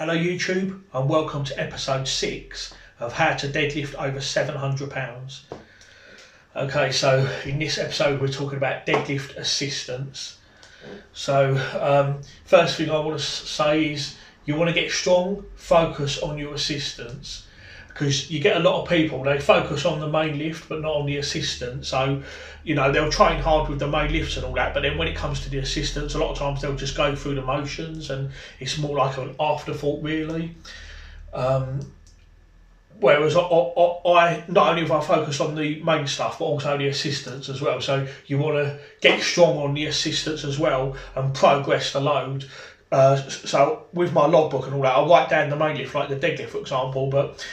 Hello YouTube and welcome to episode 6 of how to deadlift over £700. Okay, so in this episode we're talking about deadlift assistance. So first thing I want to say is you want to get strong, focus on your assistance, because you get a lot of people, they focus on the main lift but not on the assistant. So they'll train hard with the main lifts and all that, but then when it comes to the assistants, a lot of times they'll just go through the motions and it's more like an afterthought really. Whereas I not only have I focused on the main stuff but also the assistants as well. So you want to get strong on the assistants as well and progress the load. So with my logbook and all that, I write down the main lift, like the deadlift for example, but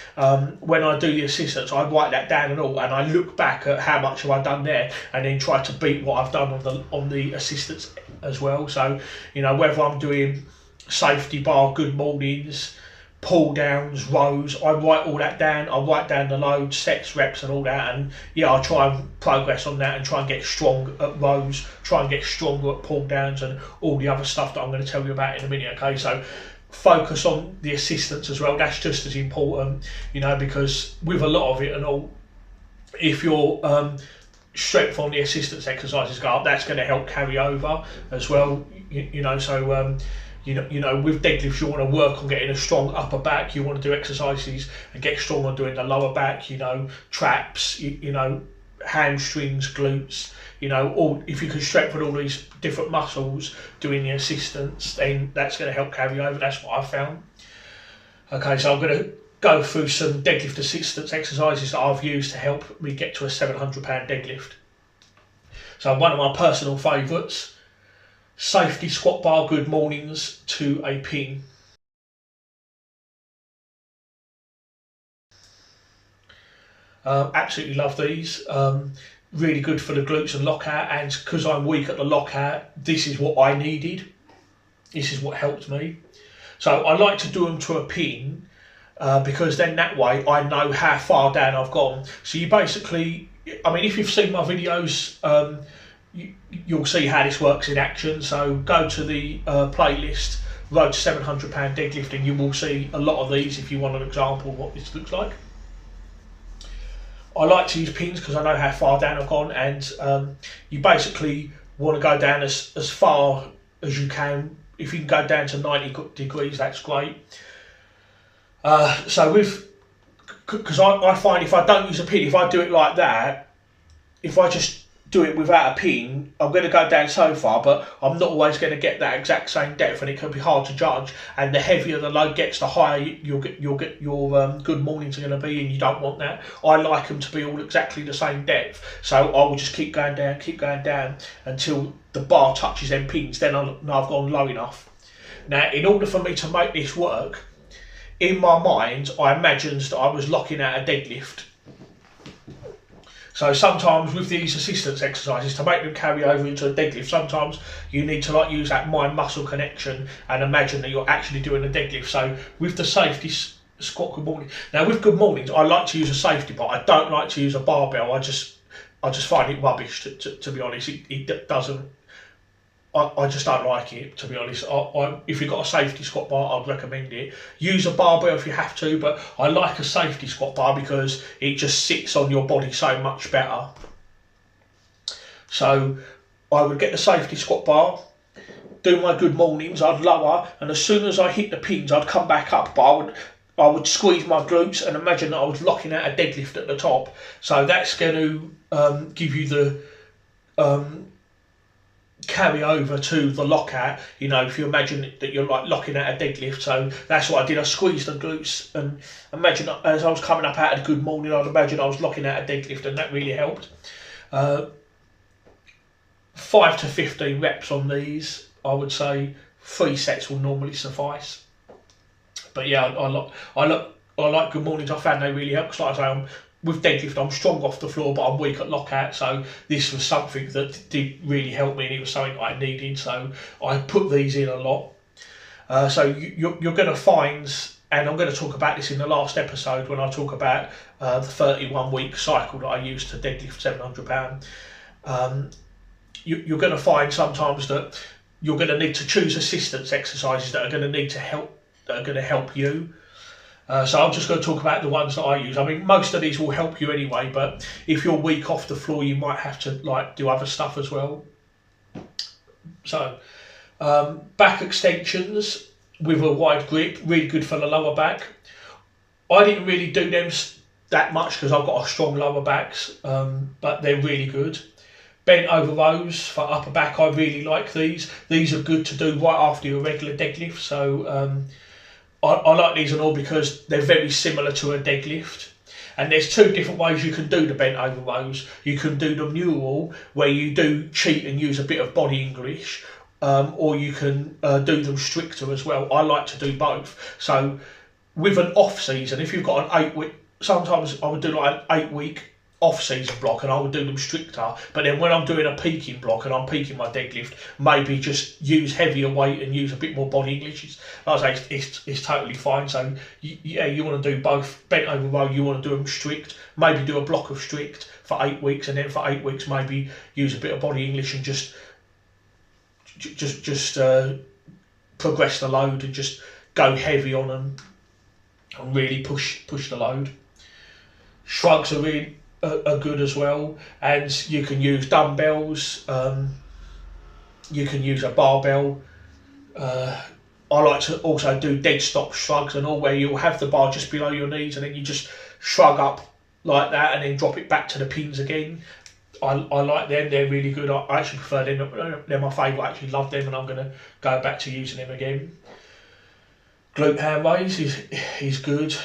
when I do the assistants I write that down and all, and I look back at how much have I done there and then try to beat what I've done on the assistants as well. So whether I'm doing safety bar, good mornings, pull downs, rows, I write all that down. I write down the loads, sets, reps and all that, and I try and progress on that and try and get strong at rows, try and get stronger at pull downs and all the other stuff that I'm going to tell you about in a minute. Okay, so focus on the assistants as well. That's just as important, because with a lot of it and all, if your strength on the assistance exercises go up, that's going to help carry over as well. With deadlifts you want to work on getting a strong upper back. You want to do exercises and get strong on doing the lower back, traps, hamstrings, glutes, all. If you can strengthen all these different muscles doing the assistance, then that's going to help carry over. That's what I found. Okay, so I'm going to go through some deadlift assistance exercises that I've used to help me get to a £700 deadlift. So one of my personal favourites, safety squat bar good mornings to a pin. Absolutely love these. Really good for the glutes and lockout, and because I'm weak at the lockout, this is what I needed. This is what helped me. So I like to do them to a pin because then that way I know how far down I've gone. So you basically, if you've seen my videos, you'll see how this works in action. So go to the playlist Road to £700 deadlift and you will see a lot of these if you want an example of what this looks like. I like to use pins because I know how far down I've gone, and you basically want to go down as far as you can. If you can go down to 90 degrees, that's great. Because I find if I don't use a pin, if I do it like that, if I just do it without a pin, I'm going to go down so far, but I'm not always going to get that exact same depth, and it can be hard to judge. And the heavier the load gets, the higher you'll get your good mornings are going to be, and you don't want that. I like them to be all exactly the same depth, so I will just keep going down until the bar touches them pins. Then I've gone low enough. Now, in order for me to make this work, in my mind, I imagined that I was locking out a deadlift. So sometimes with these assistance exercises, to make them carry over into a deadlift, sometimes you need to use that mind-muscle connection and imagine that you're actually doing a deadlift. So with the safety squat good morning, now with good mornings, I like to use a safety bar. I don't like to use a barbell. I just find it rubbish to be honest. It doesn't. I just don't like it, to be honest. If you've got a safety squat bar, I'd recommend it. Use a barbell if you have to, but I like a safety squat bar because it just sits on your body so much better. So I would get the safety squat bar, do my good mornings, I'd lower, and as soon as I hit the pins, I'd come back up, but I would squeeze my glutes and imagine that I was locking out a deadlift at the top. So that's going to give you the carry over to the lockout, if you imagine that you're like locking out a deadlift. So that's what I did. I squeezed the glutes and imagine as I was coming up out of the good morning, I'd imagine I was locking out a deadlift, and that really helped. 5 to 15 reps on these. I would say 3 sets will normally suffice. But yeah, I like good mornings. I found they really help, because like I say, with deadlift, I'm strong off the floor, but I'm weak at lockout. So this was something that did really help me, and it was something I needed. So I put these in a lot. So you're going to find, and I'm going to talk about this in the last episode when I talk about the 31-week cycle that I used to deadlift £700. You're going to find sometimes that you're going to need to choose assistance exercises that are going to need to help that are going to help you. So I'm just going to talk about the ones that I use. I mean, most of these will help you anyway, but if you're weak off the floor, you might have to like do other stuff as well. So back extensions with a wide grip, really good for the lower back. I didn't really do them that much because I've got a strong lower backs, but they're really good. Bent over rows for upper back, I really like these. These are good to do right after your regular deadlift. So I like these and all because they're very similar to a deadlift. And there's two different ways you can do the bent over rows. You can do the neural, where you do cheat and use a bit of body English, or you can do them stricter as well. I like to do both. So with an off season, if you've got an 8 week, sometimes I would do like an 8 week off season block and I would do them stricter, but then when I'm doing a peaking block and I'm peaking my deadlift, maybe just use heavier weight and use a bit more body English. Like I say, it's totally fine. So yeah, you want to do both. Bent over row, you want to do them strict, maybe do a block of strict for 8 weeks, and then for 8 weeks maybe use a bit of body English and just progress the load and just go heavy on them and really push the load. Shrugs are really are good as well, and you can use dumbbells, you can use a barbell. I like to also do dead stop shrugs and all, where you'll have the bar just below your knees and then you just shrug up like that and then drop it back to the pins again. I like them, they're really good. I actually prefer them, they're my favourite. I actually love them and I'm going to go back to using them again. Glute hand raise is good.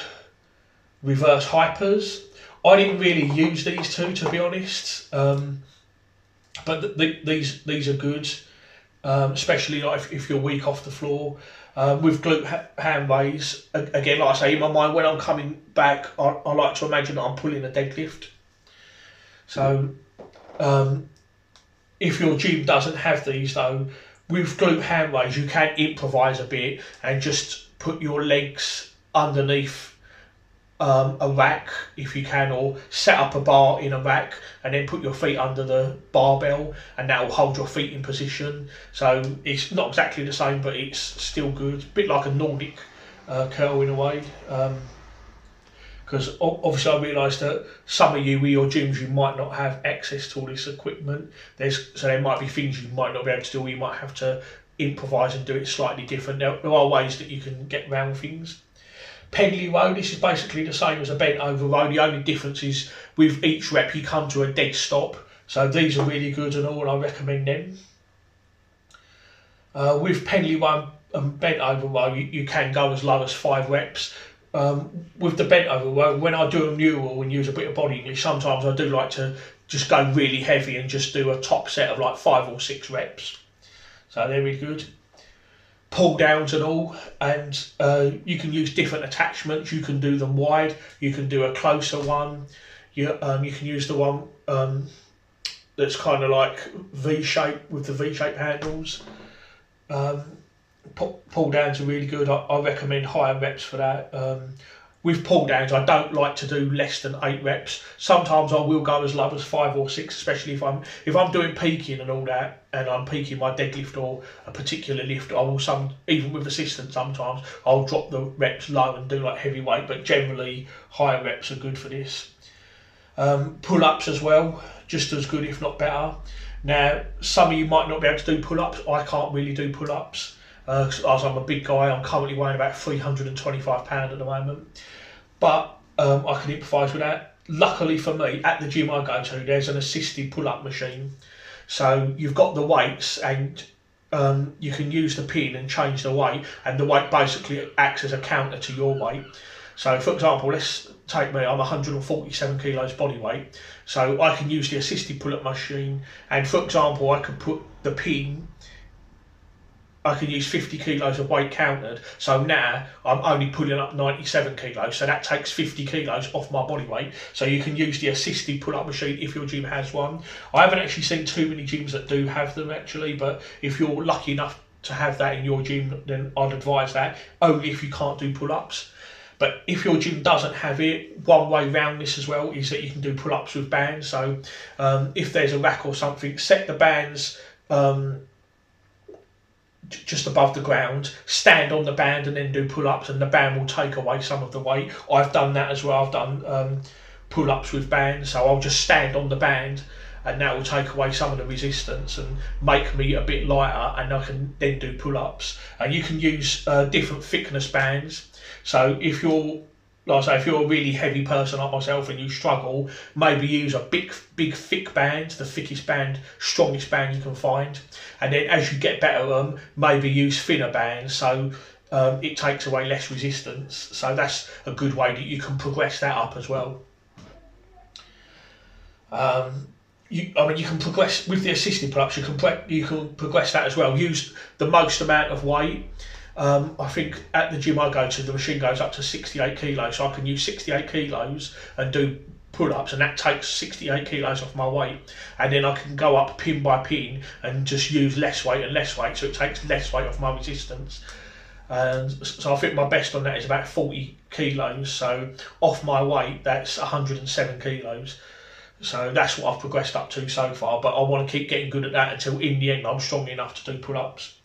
Reverse hypers. I didn't really use these two, to be honest, but these are good, especially like if you're weak off the floor. With glute hand raise, again, like I say, in my mind, when I'm coming back, I like to imagine that I'm pulling a deadlift. So if your gym doesn't have these though, with glute hand raise, you can improvise a bit and just put your legs underneath a rack if you can, or set up a bar in a rack and then put your feet under the barbell and that will hold your feet in position. So it's not exactly the same, but it's still good, a bit like a Nordic curl in a way, because obviously I realise that some of you with your gyms, you might not have access to all this equipment. So there might be things you might not be able to do, or you might have to improvise and do it slightly different. There are ways that you can get around things. Pendley row, this is basically the same as a bent over row. The only difference is with each rep you come to a dead stop. So these are really good and all, and I recommend them. With Pendley row and bent over row, you can go as low as 5 reps. With the bent over row, when I do a neural and use a bit of body English, sometimes I do like to just go really heavy and just do a top set of like 5 or 6 reps. So they're really good. Pull downs and all, and you can use different attachments. You can do them wide, you can do a closer one, you can use the one that's kind of like V-shape with the V-shape handles. Pull downs are really good. I recommend higher reps for that. With pull downs, I don't like to do less than 8 reps. Sometimes I will go as low as 5 or 6, especially if I'm doing peaking and all that, and I'm peaking my deadlift or a particular lift. I will even with assistance sometimes I'll drop the reps low and do like heavy weight, but generally higher reps are good for this. Pull ups as well, just as good if not better. Now some of you might not be able to do pull ups. I can't really do pull ups. As I'm a big guy, I'm currently weighing about 325 pounds at the moment, but I can improvise with that. Luckily for me, at the gym I go to, there's an assisted pull-up machine, so you've got the weights and you can use the pin and change the weight, and the weight basically acts as a counter to your weight. So for example, let's take me, I'm 147 kilos body weight, so I can use the assisted pull-up machine, and for example I could put the pin, I can use 50 kilos of weight counted, so now I'm only pulling up 97 kilos, so that takes 50 kilos off my body weight. So you can use the assisted pull-up machine if your gym has one. I haven't actually seen too many gyms that do have them actually, but if you're lucky enough to have that in your gym, then I'd advise that, only if you can't do pull-ups. But if your gym doesn't have it, one way around this as well is that you can do pull-ups with bands. So if there's a rack or something, set the bands just above the ground, stand on the band and then do pull-ups, and the band will take away some of the weight. I've done that as well. I've done pull-ups with bands, so I'll just stand on the band and that will take away some of the resistance and make me a bit lighter, and I can then do pull-ups. And you can use different thickness bands. So if you're, like I say, if you're a really heavy person like myself and you struggle, maybe use a big thick band, the thickest band, strongest band you can find. And then as you get better, maybe use thinner bands, so it takes away less resistance. So that's a good way that you can progress that up as well. You can progress with the assisted pull-ups. You can progress that as well. Use the most amount of weight. I think at the gym I go to, the machine goes up to 68 kilos, so I can use 68 kilos and do pull-ups, and that takes 68 kilos off my weight. And then I can go up pin by pin and just use less weight and less weight, so it takes less weight off my resistance. And so I think my best on that is about 40 kilos. So off my weight, that's 107 kilos. So that's what I've progressed up to so far, but I want to keep getting good at that until in the end I'm strong enough to do pull-ups.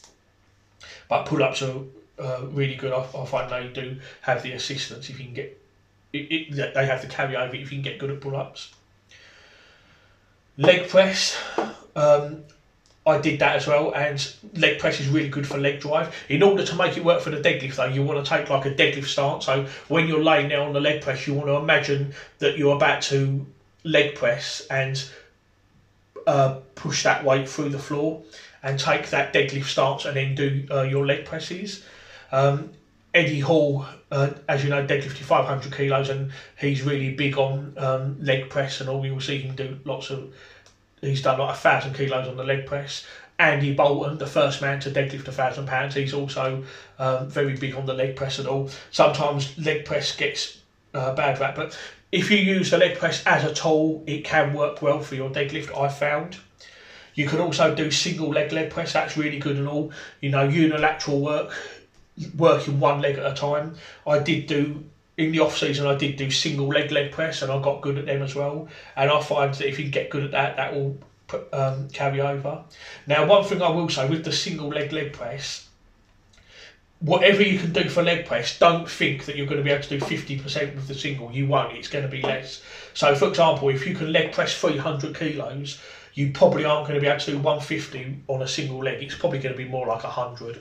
But pull-ups are really good. I find they do have the assistance if you can get it, they have the carryover if you can get good at pull-ups. Leg press, I did that as well, and leg press is really good for leg drive. In order to make it work for the deadlift though, you want to take like a deadlift stance. So when you're laying there on the leg press, you want to imagine that you're about to leg press and push that weight through the floor and take that deadlift stance and then do your leg presses. Eddie Hall, as you know, deadlifted 500 kilos and he's really big on leg press and all. You'll see him do he's done like 1,000 kilos on the leg press. Andy Bolton, the first man to deadlift 1,000 pounds, he's also very big on the leg press and all. Sometimes leg press gets bad rap, but if you use the leg press as a tool, it can work well for your deadlift, I found. You can also do single leg press, that's really good and all. You know, unilateral working one leg at a time. I did do, in the off season, I did do single leg press and I got good at them as well. And I find that if you get good at that, that will carry over. Now, one thing I will say with the single leg press, whatever you can do for leg press, don't think that you're going to be able to do 50% with the single. You won't, it's going to be less. So for example, if you can leg press 300 kilos, you probably aren't going to be able to do 150 on a single leg. It's probably going to be more like 100.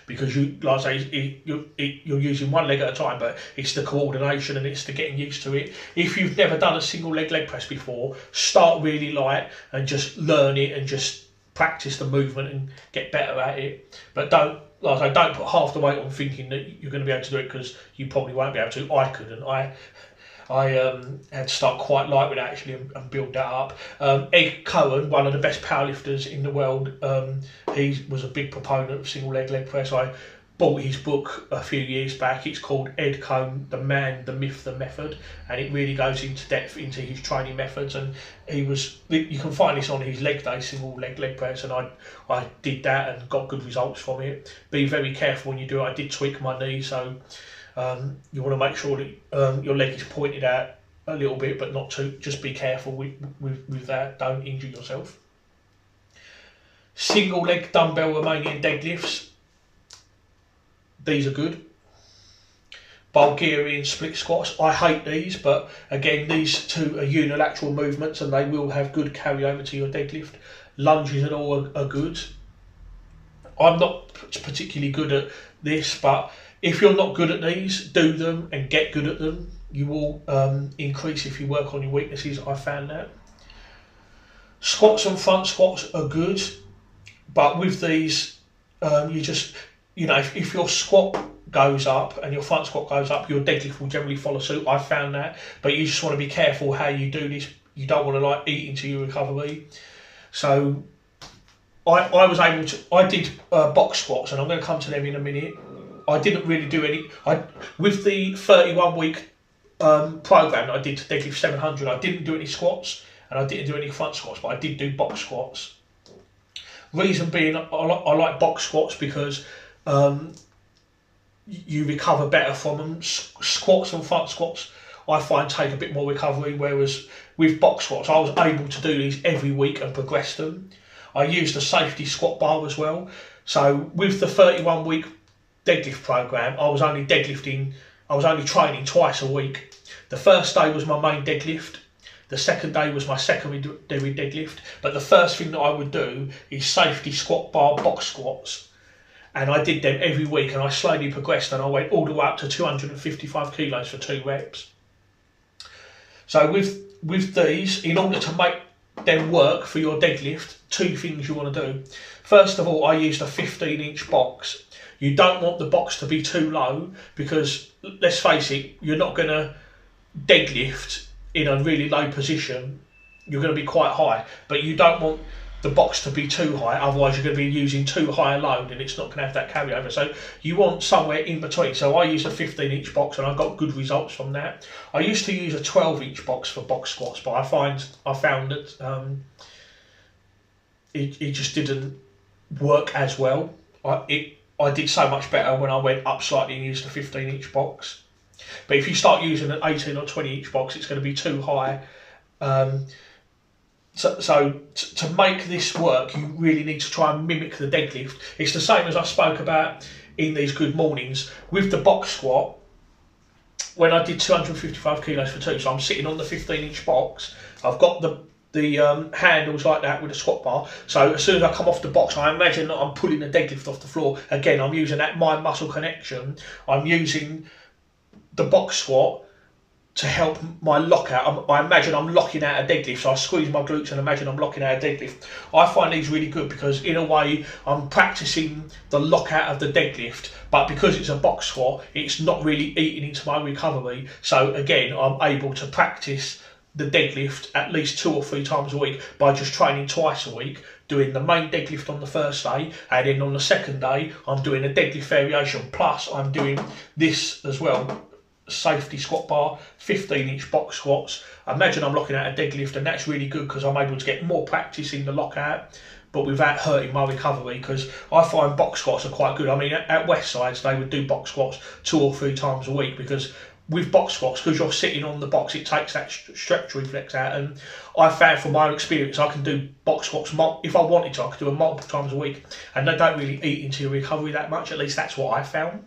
Because you, like I say, you're using one leg at a time, but it's the coordination and it's the getting used to it. If you've never done a single leg press before, start really light and just learn it and just practice the movement and get better at it. But don't put half the weight on thinking that you're going to be able to do it, because you probably won't be able to. I couldn't. I had to start quite light with it actually and build that up. Ed Cohen, one of the best powerlifters in the world, he was a big proponent of single leg press. I bought his book a few years back. It's called Ed Cohen, The Man, The Myth, The Method, and it really goes into depth into his training methods. And you can find this on his leg day single leg press, and I did that and got good results from it. Be very careful when you do it. I did tweak my knee, so you want to make sure that your leg is pointed out a little bit, but not too. Just be careful with that. Don't injure yourself. Single leg dumbbell Romanian deadlifts. These are good. Bulgarian split squats. I hate these, but again, these two are unilateral movements and they will have good carryover to your deadlift. Lunges and all are good. I'm not particularly good at this, but if you're not good at these, do them and get good at them. You will increase if you work on your weaknesses. I found that. Squats and front squats are good, but with these, if your squat goes up and your front squat goes up, your deadlift will generally follow suit. I found that, but you just want to be careful how you do this. You don't want to eat into your recovery. So I did box squats, and I'm going to come to them in a minute. I didn't really do any. With the 31-week program that I did to deadlift 700, I didn't do any squats and I didn't do any front squats, but I did do box squats. Reason being, I like box squats because you recover better from them. Squats and front squats I find take a bit more recovery, whereas with box squats I was able to do these every week and progress them. I used a safety squat bar as well, So with the 31 week deadlift program, I was only training twice a week. The first day was my main deadlift. The second day was my secondary deadlift. But the first thing that I would do is safety squat bar box squats. And I did them every week, and I slowly progressed, and I went all the way up to 255 kilos for 2 reps. So with these, in order to make them work for your deadlift, 2 things you want to do. First of all, I used a 15-inch box. You don't want the box to be too low, because let's face it, you're not going to deadlift in a really low position. You're going to be quite high, but you don't want the box to be too high, otherwise you're going to be using too high a load and it's not going to have that carryover. So you want somewhere in between. So I used a 15-inch box and I got good results from that. I used to use a 12-inch box for box squats, but I found that it just didn't work as well. I did so much better when I went up slightly and used a 15-inch box. But if you start using an 18 or 20-inch box, it's going to be too high. So to make this work, you really need to try and mimic the deadlift. It's the same as I spoke about in these good mornings. With the box squat, when I did 255 kilos for 2, so I'm sitting on the 15-inch box, I've got the handles like that with a squat bar. So as soon as I come off the box, I imagine that I'm pulling the deadlift off the floor. Again, I'm using that mind-muscle connection. I'm using the box squat to help my lockout. I imagine I'm locking out a deadlift, so I squeeze my glutes and imagine I'm locking out a deadlift. I find these really good because in a way I'm practicing the lockout of the deadlift, but because it's a box squat, it's not really eating into my recovery. So again, I'm able to practice the deadlift at least 2 or 3 times a week by just training twice a week, doing the main deadlift on the first day, and then on the second day I'm doing a deadlift variation, plus I'm doing this as well. Safety squat bar, 15-inch box squats. Imagine I'm locking out a deadlift, and that's really good because I'm able to get more practice in the lockout, but without hurting my recovery, because I find box squats are quite good. I mean, at Westsides they would do box squats 2 or 3 times a week, because with box squats, because you're sitting on the box, it takes that stretch reflex out, and I found from my own experience I can do box squats, if I wanted to, I could do them multiple times a week, and they don't really eat into your recovery that much. At least that's what I found.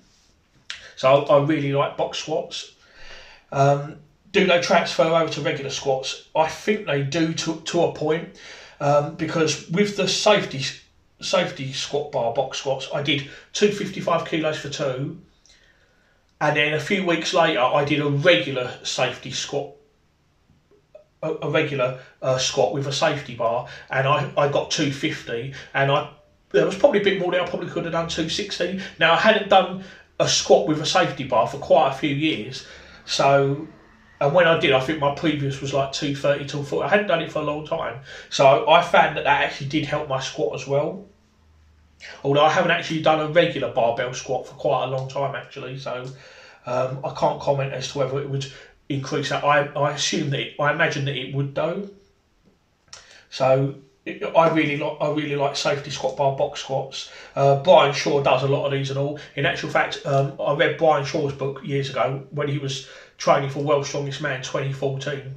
So I really like box squats. Do they transfer over to regular squats? I think they do to a point, because with the safety squat bar box squats, I did 255 kilos for 2, and then a few weeks later I did a regular safety squat, a regular squat with a safety bar, and I got 250, and there was probably a bit more there. I probably could have done 260. Now I hadn't done a squat with a safety bar for quite a few years, so, and when I did, I think my previous was like 230, 240. I hadn't done it for a long time, so I found that actually did help my squat as well, although I haven't actually done a regular barbell squat for quite a long time actually, so I can't comment as to whether it would increase that. I imagine that it would though. So I really like safety squat bar box squats. Brian Shaw does a lot of these and all. In actual fact, I read Brian Shaw's book years ago when he was training for World's Strongest Man 2014.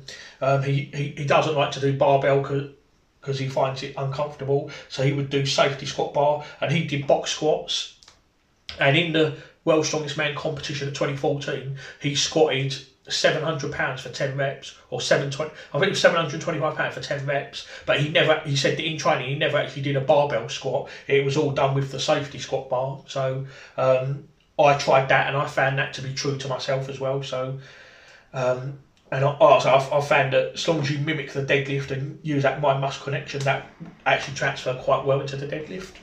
He doesn't like to do barbell because he finds it uncomfortable, so he would do safety squat bar, and he did box squats. And in the World's Strongest Man competition of 2014, he squatted £700 for 10 reps, or I think it was £725 for 10 reps, but he said that in training he never actually did a barbell squat. It was all done with the safety squat bar. So I tried that and I found that to be true to myself as well. So and I found that as long as you mimic the deadlift and use that mind muscle connection, that actually transferred quite well into the deadlift.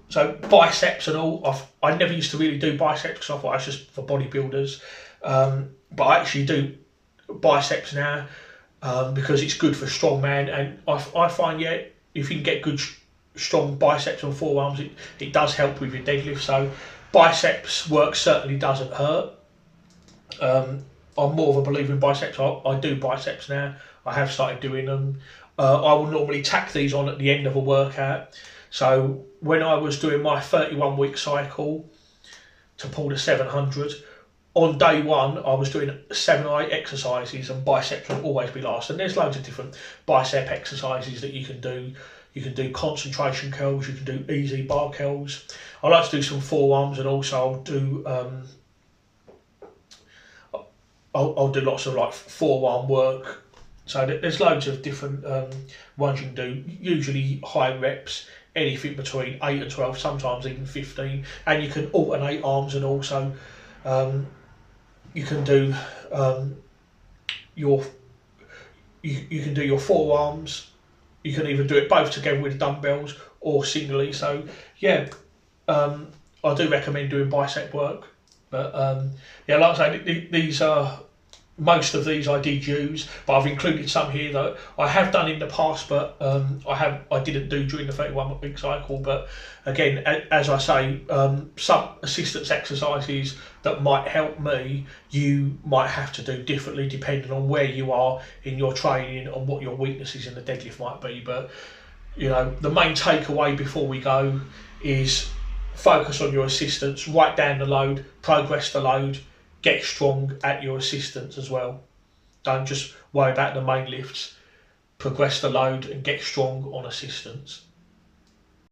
So biceps and all, I never used to really do biceps because I thought it was just for bodybuilders. But I actually do biceps now because it's good for strongman, and I find if you can get good strong biceps and forearms, it does help with your deadlift. So biceps work certainly doesn't hurt. I'm more of a believer in biceps. I do biceps now. I have started doing them. I will normally tack these on at the end of a workout. So when I was doing my 31-week cycle to pull the 700, on day 1 I was doing 7 or 8 exercises, and biceps will always be last. And there's loads of different bicep exercises that you can do You can do concentration curls, you can do easy bar curls. I like to do some forearms, and also I'll do lots of like forearm work. So there's loads of different ones you can do, usually high reps, anything between 8 and 12, sometimes even 15. And you can alternate arms, and also you can do your you can do your forearms. You can either do it both together with dumbbells or singly. So yeah, I do recommend doing bicep work. But yeah, like I say, these are most of these I did use, but I've included some here that I have done in the past, but I didn't do during the 31-week cycle. But again, as I say, some assistance exercises that might help me, you might have to do differently depending on where you are in your training and what your weaknesses in the deadlift might be. But you know, the main takeaway before we go is focus on your assistance, write down the load, progress the load, get strong at your assistance as well. Don't just worry about the main lifts. Progress the load and get strong on assistance.